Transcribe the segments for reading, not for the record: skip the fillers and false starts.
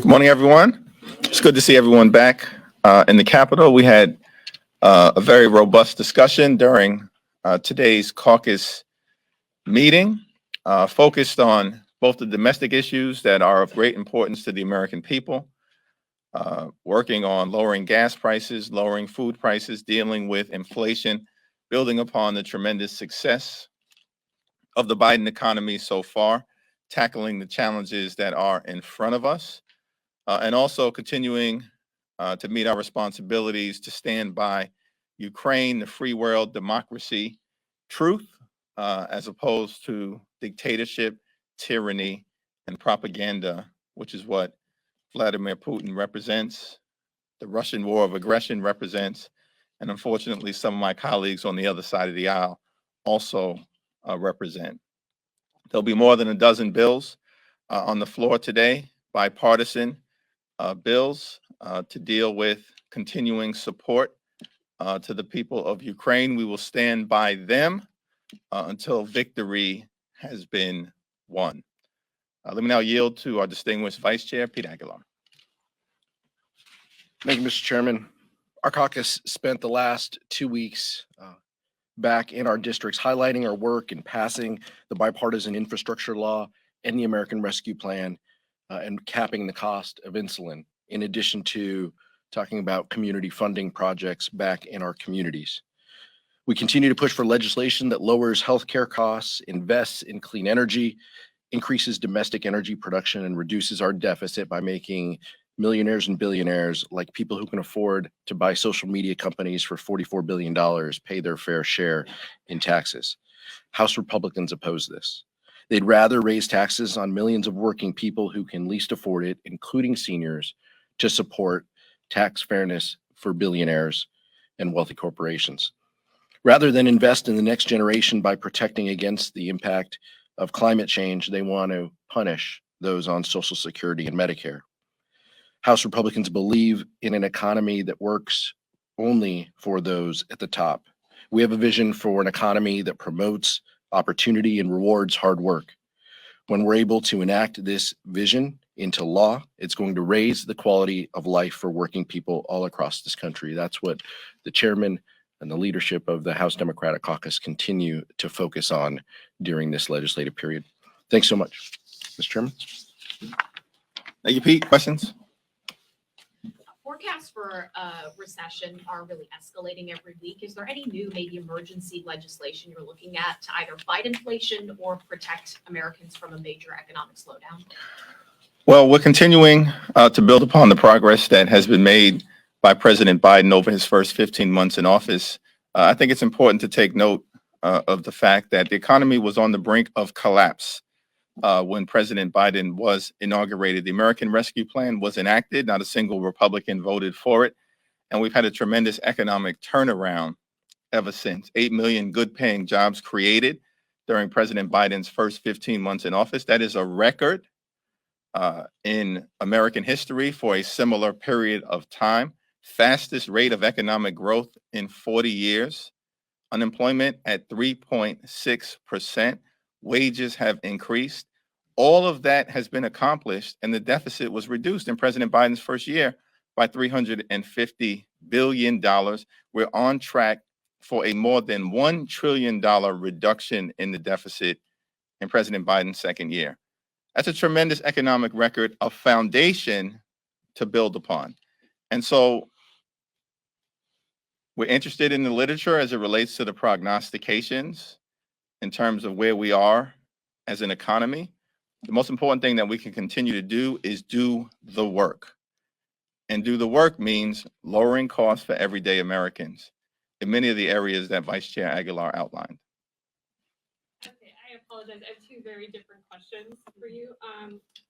Good morning, everyone. It's good to see everyone back in the Capitol. We had a very robust discussion during today's caucus meeting, focused on both the domestic issues that are of great importance to the American people, working on lowering gas prices, lowering food prices, dealing with inflation, building upon the tremendous success of the Biden economy so far, tackling the challenges that are in front of us, and also continuing to meet our responsibilities to stand by Ukraine, the free world, democracy, truth, as opposed to dictatorship, tyranny, and propaganda, which is what Vladimir Putin represents, the Russian war of aggression represents, and unfortunately, some of my colleagues on the other side of the aisle also represent. There'll be more than a dozen bills on the floor today, bipartisan bills to deal with continuing support to the people of Ukraine. We will stand by them until victory has been won. Let me now yield to our distinguished Vice Chair, Pete Aguilar. Thank you, Mr. Chairman. Our caucus spent the last 2 weeks back in our districts highlighting our work in passing the bipartisan infrastructure law and the American Rescue Plan and capping the cost of insulin, in addition to talking about community funding projects back in our communities. We continue to push for legislation that lowers healthcare costs, invests in clean energy, increases domestic energy production, and reduces our deficit by making millionaires and billionaires, like people who can afford to buy social media companies for $44 billion, pay their fair share in taxes. House Republicans oppose this. They'd rather raise taxes on millions of working people who can least afford it, including seniors, to support tax fairness for billionaires and wealthy corporations. Rather than invest in the next generation by protecting against the impact of climate change, they want to punish those on Social Security and Medicare. House Republicans believe in an economy that works only for those at the top. We have a vision for an economy that promotes opportunity and rewards hard work. When we're able to enact this vision into law, it's going to raise the quality of life for working people all across this country. That's what the chairman and the leadership of the House Democratic Caucus continue to focus on during this legislative period. Thanks so much, Mr. Chairman. Thank you, Pete. Questions? Forecasts for a recession are really escalating every week. Is there any new, maybe emergency legislation you're looking at to either fight inflation or protect Americans from a major economic slowdown? Well, we're continuing to build upon the progress that has been made by President Biden over his first 15 months in office. I think it's important to take note of the fact that the economy was on the brink of collapse when President Biden was inaugurated. The American Rescue Plan was enacted. Not a single Republican voted for it. And we've had a tremendous economic turnaround ever since. 8 million good-paying jobs created during President Biden's first 15 months in office. That is a record in American history for a similar period of time. Fastest rate of economic growth in 40 years. Unemployment at 3.6%. Wages have increased. All of that has been accomplished, and the deficit was reduced in President Biden's first year by $350 billion. We're on track for a more than $1 trillion reduction in the deficit in President Biden's second year. That's a tremendous economic record, a foundation to build upon. And so we're interested in the literature as it relates to the prognostications in terms of where we are as an economy. The most important thing that we can continue to do is do the work. And do the work means lowering costs for everyday Americans in many of the areas that Vice Chair Aguilar outlined. Okay, I apologize. I have two very different questions for you.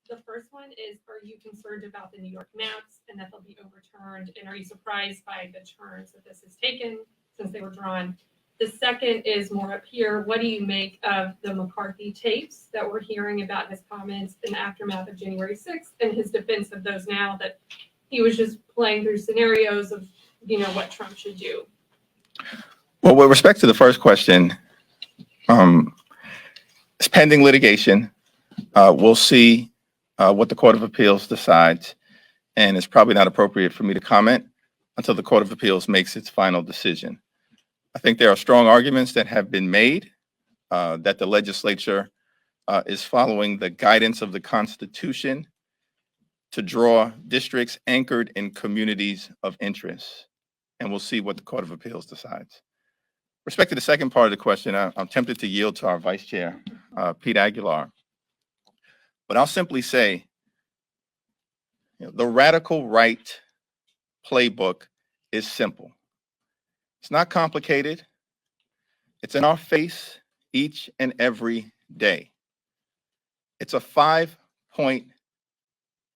The first one is, are you concerned about the New York maps and that they'll be overturned? And are you surprised by the turns that this has taken since they were drawn? The second is more up here. What do you make of the McCarthy tapes that we're hearing about his comments in the aftermath of January 6th and his defense of those now, that he was just playing through scenarios of, what Trump should do? Well, with respect to the first question, it's pending litigation. We'll see what the Court of Appeals decides. and it's probably not appropriate for me to comment until the Court of Appeals makes its final decision. I think there are strong arguments that have been made that the legislature is following the guidance of the Constitution to draw districts anchored in communities of interest. And we'll see what the Court of Appeals decides. With respect to the second part of the question, I'm tempted to yield to our Vice Chair, Pete Aguilar. But I'll simply say, the radical right playbook is simple. It's not complicated. It's in our face each and every day. It's a 5-point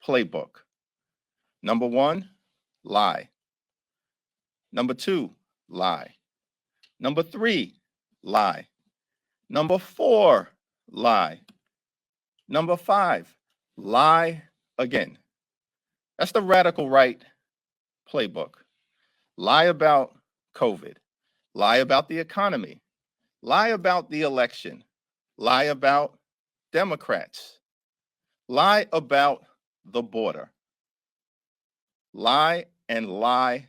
playbook. Number 1, lie. Number 2, lie. Number 3, lie. Number 4, lie. Number 5, lie again. That's the radical right playbook. Lie about COVID. Lie about the economy. Lie about the election. Lie about Democrats. Lie about the border. Lie and lie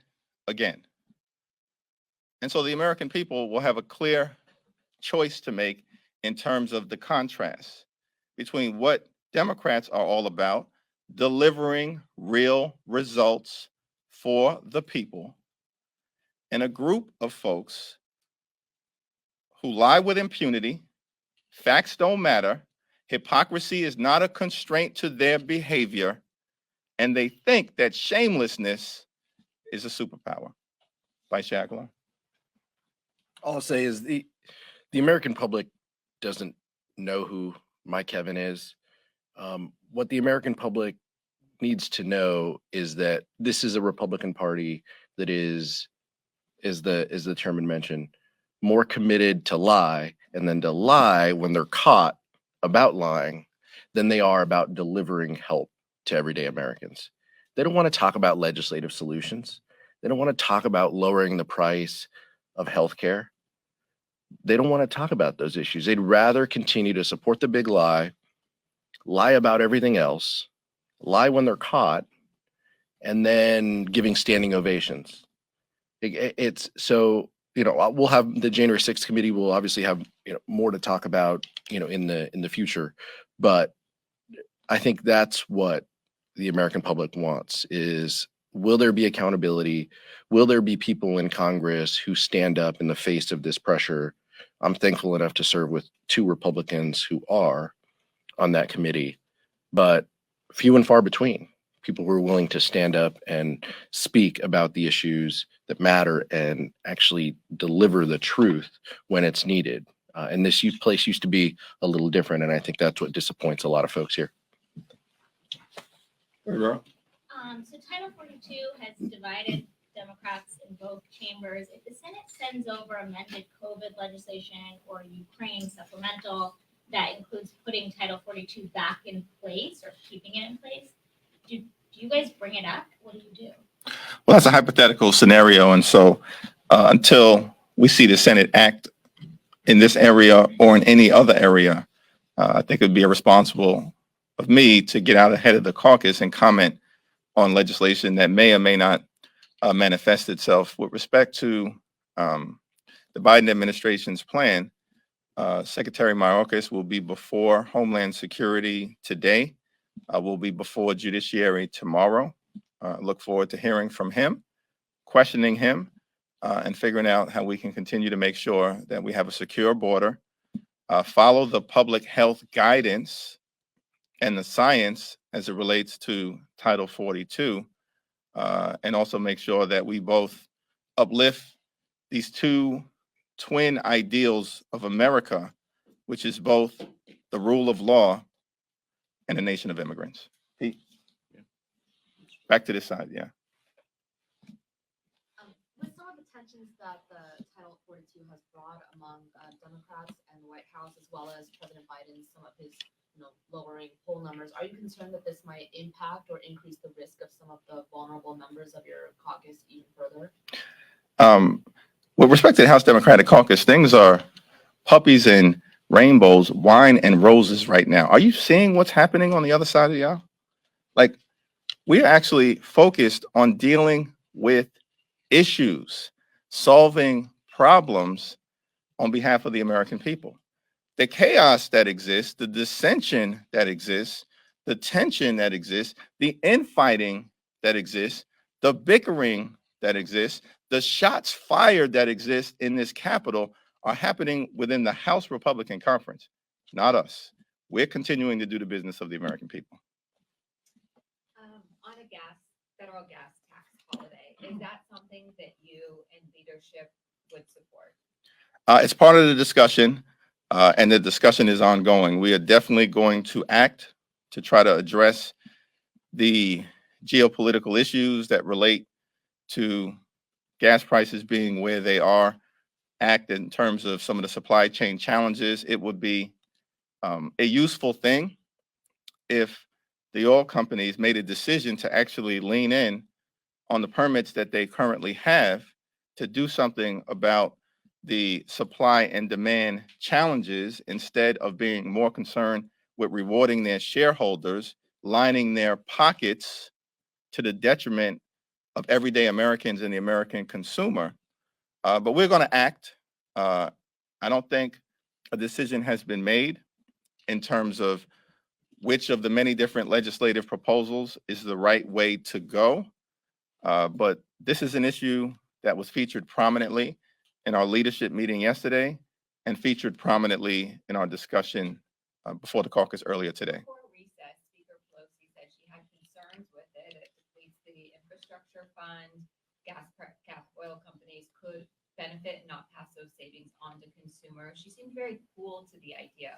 again. And so the American people will have a clear choice to make in terms of the contrast between what Democrats are all about, delivering real results for the people, and a group of folks who lie with impunity, facts don't matter, hypocrisy is not a constraint to their behavior, and they think that shamelessness is a superpower. Vice Chair Aguilar. All I'll say is the American public doesn't know who Mike Kevin is. What the American public needs to know is that this is a Republican Party that is the chairman mentioned, more committed to lie and then to lie when they're caught about lying than they are about delivering help to everyday Americans. They don't want to talk about legislative solutions. They don't want to talk about lowering the price of healthcare. They don't want to talk about those issues. They'd rather continue to support the big lie, lie about everything else, lie when they're caught, and then giving standing ovations. It's so, we'll have the January 6th committee will obviously have more to talk about, in the future. But I think that's what the American public wants is, will there be accountability? Will there be people in Congress who stand up in the face of this pressure? I'm thankful enough to serve with 2 Republicans who are on that committee, but few and far between. People who are willing to stand up and speak about the issues that matter and actually deliver the truth when it's needed. And this place used to be a little different, and I think that's what disappoints a lot of folks here. So Title 42 has divided Democrats in both chambers. If the Senate sends over amended COVID legislation or Ukraine supplemental that includes putting Title 42 back in place or keeping it in place, do you guys bring it up? What do you do? Well, that's a hypothetical scenario. And so until we see the Senate act in this area or in any other area, I think it would be irresponsible of me to get out ahead of the caucus and comment on legislation that may or may not manifest itself. With respect to the Biden administration's plan, Secretary Mayorkas will be before Homeland Security today. Will be before Judiciary tomorrow. Look forward to hearing from him, questioning him, and figuring out how we can continue to make sure that we have a secure border, follow the public health guidance and the science as it relates to Title 42, and also make sure that we both uplift these 2 twin ideals of America, which is both the rule of law and a nation of immigrants. Pete? Back to this side, yeah. With some of the tensions that the Title 42 has brought among Democrats and the White House, as well as President Biden, some of his lowering poll numbers, are you concerned that this might impact or increase the risk of some of the vulnerable members of your caucus even further? With respect to the House Democratic Caucus, things are puppies and rainbows, wine and roses right now. Are you seeing what's happening on the other side of the aisle? Like, We're actually focused on dealing with issues, solving problems on behalf of the American people. The chaos that exists, the dissension that exists, the tension that exists, the infighting that exists, the bickering that exists, the shots fired that exist in this Capitol are happening within the House Republican Conference, not us. We're continuing to do the business of the American people. On a federal gas tax holiday, is that something that you and leadership would support? It's part of the discussion, and the discussion is ongoing. We are definitely going to act to try to address the geopolitical issues that relate to gas prices being where they are, act in terms of some of the supply chain challenges. It would be a useful thing if the oil companies made a decision to actually lean in on the permits that they currently have to do something about the supply and demand challenges instead of being more concerned with rewarding their shareholders, lining their pockets to the detriment of everyday Americans and the American consumer. But we're going to act. I don't think a decision has been made in terms of which of the many different legislative proposals is the right way to go. But this is an issue that was featured prominently in our leadership meeting yesterday and featured prominently in our discussion before the caucus earlier today. Before recess, Speaker Pelosi said she had concerns with it. It depletes the infrastructure fund. Oil companies could benefit and not pass those savings on to consumers. She seemed very cool to the idea.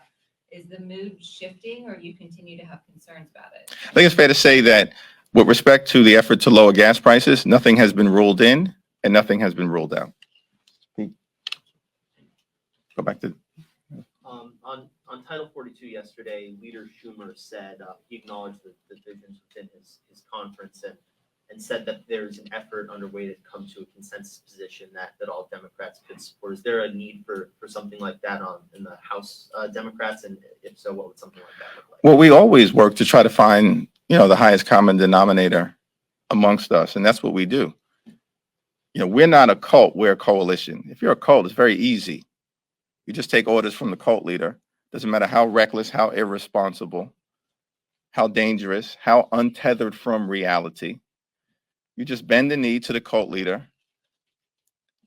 Is the mood shifting, or do you continue to have concerns about it? I think it's fair to say that with respect to the effort to lower gas prices, nothing has been ruled in and nothing has been ruled out. Go back to on Title 42 yesterday, Leader Schumer said he acknowledged the divisions within his conference and said that there's an effort underway to come to a consensus position that all Democrats could support. Is there a need for something like that in the House Democrats? And if so, what would something like that look like? Well, we always work to try to find, the highest common denominator amongst us, and that's what we do. We're not a cult, we're a coalition. If you're a cult, it's very easy. You just take orders from the cult leader. Doesn't matter how reckless, how irresponsible, how dangerous, how untethered from reality. You just bend the knee to the cult leader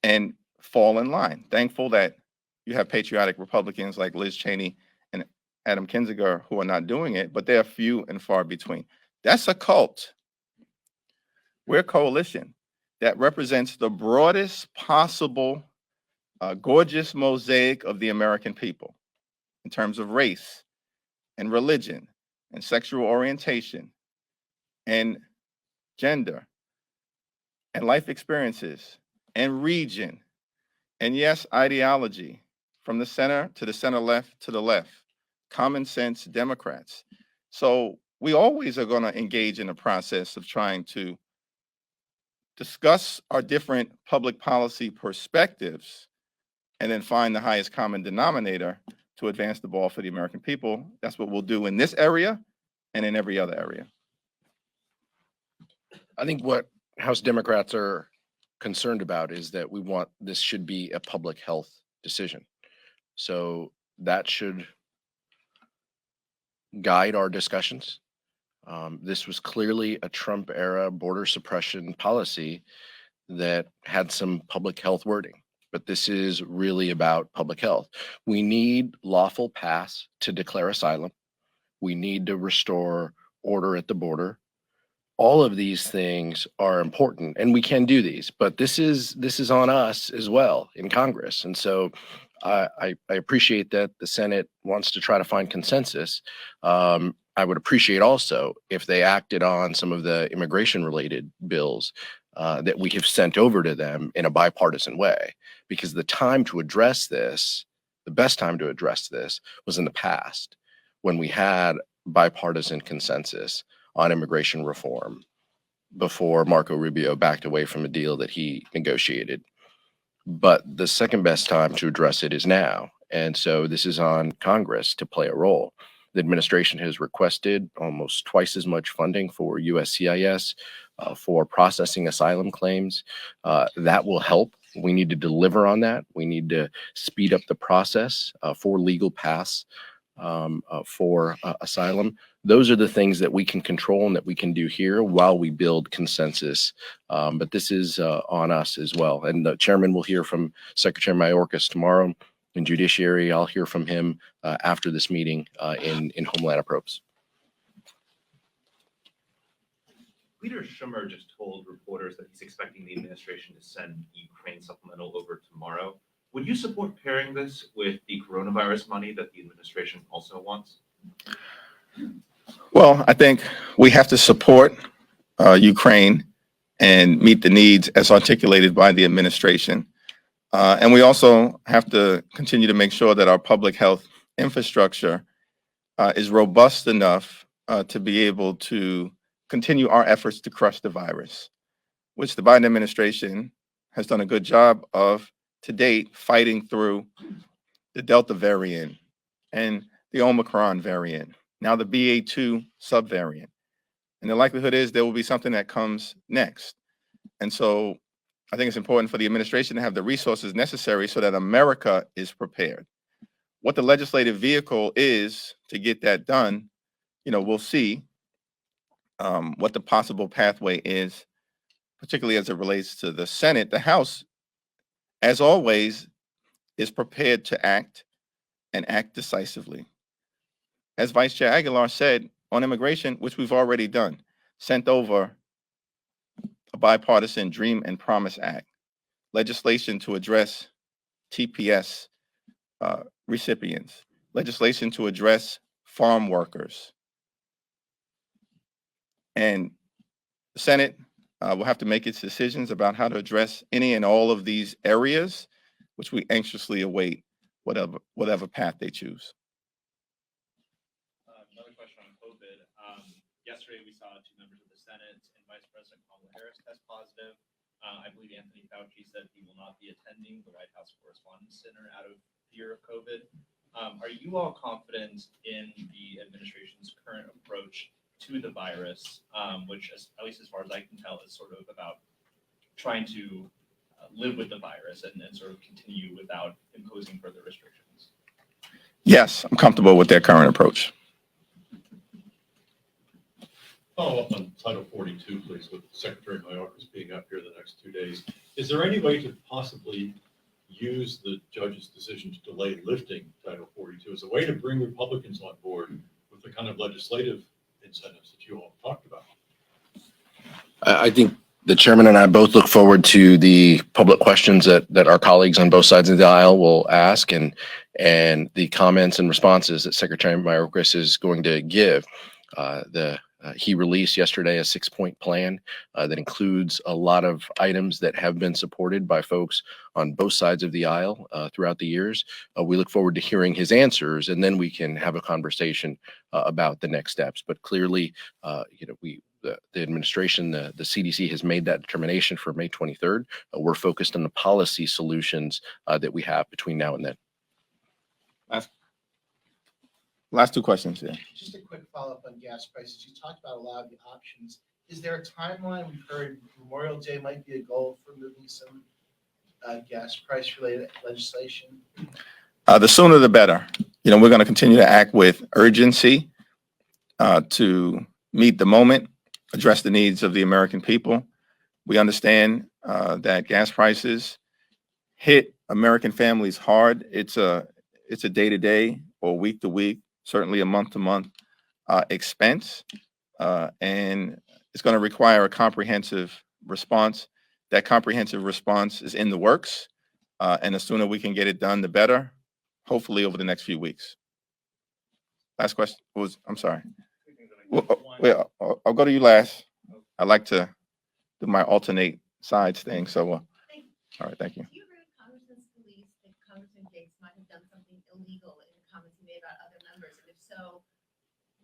and fall in line. Thankful that you have patriotic Republicans like Liz Cheney and Adam Kinzinger who are not doing it, but they're few and far between. That's a cult. We're a coalition that represents the broadest possible gorgeous mosaic of the American people in terms of race and religion and sexual orientation and gender and life experiences and region and yes, ideology from the center to the center left to the left, common sense Democrats. So we always are going to engage in a process of trying to discuss our different public policy perspectives and then find the highest common denominator to advance the ball for the American people. That's what we'll do in this area and in every other area. I think what House Democrats are concerned about is that this should be a public health decision. So that should guide our discussions. This was clearly a Trump era border suppression policy that had some public health wording, but this is really about public health. We need lawful paths to declare asylum. We need to restore order at the border. All of these things are important, and we can do these, but this is on us as well in Congress. And so I appreciate that the Senate wants to try to find consensus. I would appreciate also if they acted on some of the immigration related bills that we have sent over to them in a bipartisan way, because the time to address this, the best time to address this was in the past when we had bipartisan consensus on immigration reform before Marco Rubio backed away from a deal that he negotiated. But the second best time to address it is now. And so this is on Congress to play a role. The administration has requested almost twice as much funding for USCIS for processing asylum claims. That will help. We need to deliver on that. We need to speed up the process for legal paths for asylum. Those are the things that we can control and that we can do here while we build consensus. But this is on us as well. And the chairman will hear from Secretary Mayorkas tomorrow. In Judiciary, I'll hear from him after this meeting in Homeland Approps. Leader Schumer just told reporters that he's expecting the administration to send Ukraine supplemental over tomorrow. Would you support pairing this with the coronavirus money that the administration also wants? Well, I think we have to support Ukraine and meet the needs as articulated by the administration. And we also have to continue to make sure that our public health infrastructure is robust enough to be able to continue our efforts to crush the virus, which the Biden administration has done a good job of to date, fighting through the Delta variant and the Omicron variant, now the BA2 subvariant. And the likelihood is there will be something that comes next. And so I think it's important for the administration to have the resources necessary so that America is prepared. What the legislative vehicle is to get that done, we'll see what the possible pathway is, particularly as it relates to the Senate. The House, as always, is prepared to act and act decisively. As Vice Chair Aguilar said on immigration, which we've already done, sent over a bipartisan Dream and Promise Act, legislation to address TPS recipients, legislation to address farm workers. And the Senate will have to make its decisions about how to address any and all of these areas, which we anxiously await whatever path they choose. Another question on COVID. Yesterday, we saw two members of the Senate and Vice President Kamala Harris test positive. I believe Anthony Fauci said he will not be attending the White House Correspondents' Dinner out of fear of COVID. Are you all confident in the administration's current approach to the virus, which, at least as far as I can tell, is sort of about trying to live with the virus and sort of continue without imposing further restrictions? Yes, I'm comfortable with their current approach. Follow up on Title 42, please, with Secretary Mayorkas being up here the next 2 days. Is there any way to possibly use the judge's decision to delay lifting Title 42 as a way to bring Republicans on board with the kind of legislative incentives that you all talked about? I think the chairman and I both look forward to the public questions that our colleagues on both sides of the aisle will ask and the comments and responses that Secretary Mayorkas is going to give. He released yesterday a 6-point plan that includes a lot of items that have been supported by folks on both sides of the aisle throughout the years. We look forward to hearing his answers, and then we can have a conversation about the next steps. But clearly, the administration, the CDC has made that determination for May 23rd. We're focused on the policy solutions that we have between now and then. Last two questions, yeah. Just a quick follow-up on gas prices. You talked about a lot of the options. Is there a timeline? We've heard Memorial Day might be a goal for moving some gas price-related legislation. The sooner the better. We're going to continue to act with urgency to meet the moment, address the needs of the American people. We understand that gas prices hit American families hard. It's a day-to-day or week-to-week, certainly a month-to-month expense, and it's going to require a comprehensive response. That comprehensive response is in the works, and the sooner we can get it done, the better, hopefully over the next few weeks. Last question was, I'm sorry. Well, I'll go to you last. I like to do my alternate sides thing, so all right, thank you. Do you agree with Congressman's belief that Congressman Gates might have done something illegal in the comments he made about other members? And if so,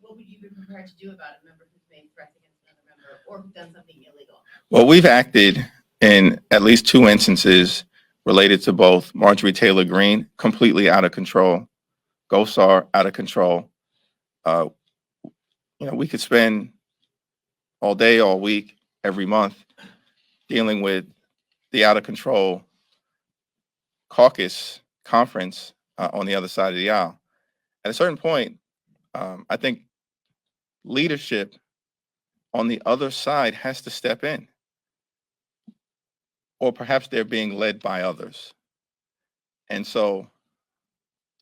what would you be prepared to do about a member who's made threats against another member or who's done something illegal? Well, we've acted in at least 2 instances related to both Marjorie Taylor Greene, completely out of control, Gosar, out of control, uh, we could spend all day, all week, every month dealing with the out of control caucus conference on the other side of the aisle. At a certain point, I think leadership on the other side has to step in, or perhaps they're being led by others. And so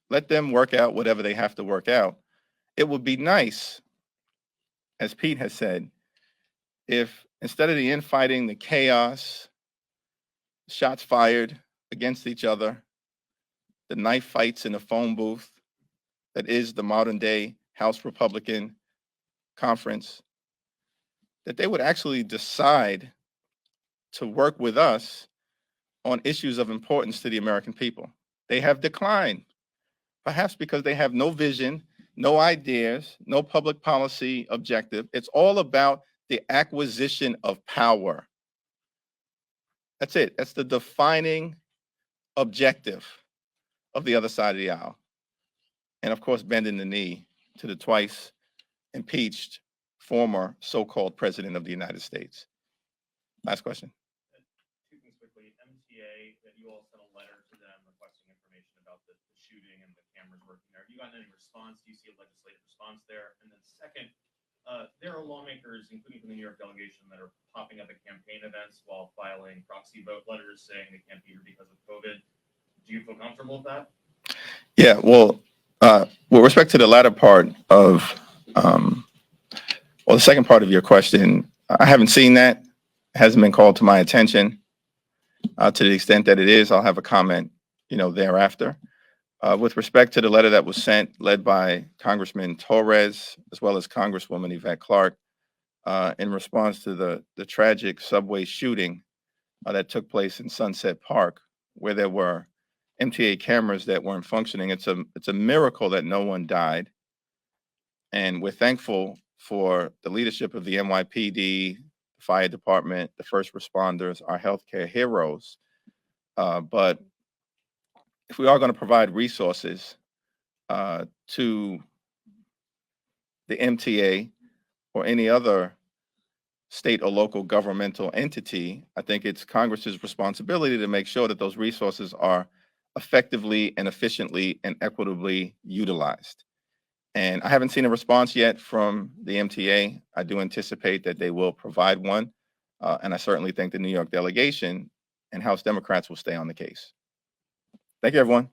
let them work out whatever they have to work out. It would be nice, as Pete has said, if instead of the infighting, the chaos, shots fired against each other, the knife fights in the phone booth that is the modern day House Republican conference, that they would actually decide to work with us on issues of importance to the American people. They have declined, perhaps because they have no vision, no ideas, no public policy objective. It's all about the acquisition of power. That's it. That's the defining objective of the other side of the aisle. And of course, bending the knee to the twice impeached former so-called president of the United States. Last question. Two things quickly. MTA, that you all sent a letter to them requesting information about the shooting and the cameras working there. Have you gotten any response? Do you see a legislative response there? And then second, there are lawmakers, including from the New York delegation, that are popping up at campaign events while filing proxy vote letters saying they can't be here because of COVID. Do you feel comfortable with that? Yeah, well, with respect to the latter part of, the second part of your question, I haven't seen that. It hasn't been called to my attention. To the extent that it is, I'll have a comment, thereafter. With respect to the letter that was sent, led by Congressman Torres, as well as Congresswoman Yvette Clarke, in response to the tragic subway shooting that took place in Sunset Park, where there were MTA cameras that weren't functioning. It's a miracle that no one died. And we're thankful for the leadership of the NYPD, the fire department, the first responders, our healthcare heroes. But if we are going to provide resources to the MTA or any other state or local governmental entity, I think it's Congress's responsibility to make sure that those resources are effectively and efficiently and equitably utilized. And I haven't seen a response yet from the MTA. I do anticipate that they will provide one. And I certainly think the New York delegation and House Democrats will stay on the case. Thank you, everyone.